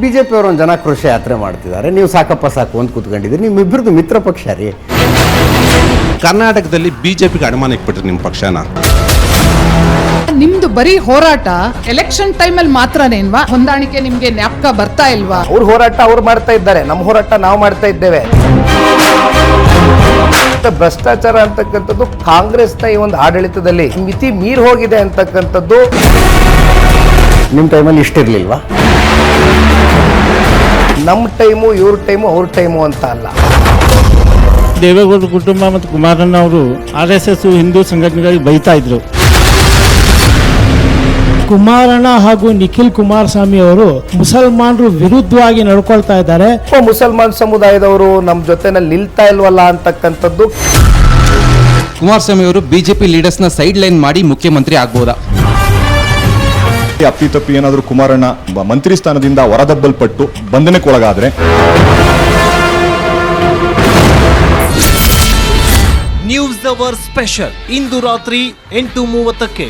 BJP ಅವರು ಒಂದು ಜನಾಕ್ರೋಶ ಯಾತ್ರೆ ಮಾಡ್ತಿದ್ದಾರೆ, ನೀವು ಸಾಕಪ್ಪ ಸಾಕು ಅಂತ ಕೂತ್ಕೊಂಡಿದ್ದೀರಿ. ನಿಮ್ಮಿಬ್ಬರದು ಮಿತ್ರ ಪಕ್ಷ ರೀ. ಕರ್ನಾಟಕದಲ್ಲಿ ಬಿಜೆಪಿಗೆ ಅಡಮಾನ ಇಟ್ಬಿಟ್ರಿ ನಿಮ್ಮ ಪಕ್ಷನ. ನಿಮ್ದು ಬರೀ ಹೋರಾಟ ಎಲೆಕ್ಷನ್ ಟೈಮಲ್ಲಿ ಮಾತ್ರನೇನ್ವಾ? ಹೊಂದಾಣಿಕೆ ನಿಮ್ಗೆ ಜ್ಞಾಪಕ ಬರ್ತಾ ಇಲ್ವಾ? ಅವ್ರ ಹೋರಾಟ ಅವ್ರು ಮಾಡ್ತಾ ಇದ್ದಾರೆ, ನಮ್ಮ ಹೋರಾಟ ನಾವು ಮಾಡ್ತಾ ಇದ್ದೇವೆ. ಭ್ರಷ್ಟಾಚಾರ ಅಂತಕ್ಕಂಥದ್ದು ಕಾಂಗ್ರೆಸ್ನ ಈ ಒಂದು ಆಡಳಿತದಲ್ಲಿ ಮಿತಿ ಮೀರಿ ಹೋಗಿದೆ ಅಂತಕ್ಕಂಥದ್ದು. ನಿಮ್ಮ ಟೈಮಲ್ಲಿ ಇಷ್ಟಿರ್ಲಿಲ್ವಾ? ನಮ್ಮ ಟೈಮು ಇವ್ರ ಟೈಮು ಅವ್ರ ಟೈಮು ಅಂತ ಅಲ್ಲ. ದೇವೇಗೌಡರ ಕುಟುಂಬ ಮತ್ತು ಕುಮಾರಣ್ಣ ಅವರು RSS ಹಿಂದೂ ಸಂಘಟನೆಗಳಿಗೆ ಬೈತಾ ಇದ್ರು. ಕುಮಾರಣ್ಣ ಹಾಗೂ ನಿಖಿಲ್ ಕುಮಾರಸ್ವಾಮಿ ಅವರು ಮುಸಲ್ಮಾನರು ವಿರುದ್ಧವಾಗಿ ನಡ್ಕೊಳ್ತಾ ಇದ್ದಾರೆ. ಮುಸಲ್ಮಾನ್ ಸಮುದಾಯದವರು ನಮ್ಮ ಜೊತೆನಲ್ಲಿ ನಿಲ್ತಾ ಇಲ್ವಲ್ಲ ಅಂತಕ್ಕಂಥದ್ದು. ಕುಮಾರಸ್ವಾಮಿ ಅವರು ಬಿಜೆಪಿ ಲೀಡರ್ಸ್ನ ಸೈಡ್ ಲೈನ್ ಮಾಡಿ ಮುಖ್ಯಮಂತ್ರಿ ಆಗ್ಬೋದಾ? ಅಪ್ಪಿತಪ್ಪಿ ಏನಾದರೂ ಕುಮಾರಣ್ಣ ಮಂತ್ರಿ ಸ್ಥಾನದಿಂದ ಹೊರದಬ್ಬಲ್ಪಟ್ಟು ಬಂಧನಕ್ಕೊಳಗಾದ್ರೆ ನ್ಯೂಸ್ ಅವರ್ ಸ್ಪೆಷಲ್ ಇಂದು ರಾತ್ರಿ 8:30ಕ್ಕೆ.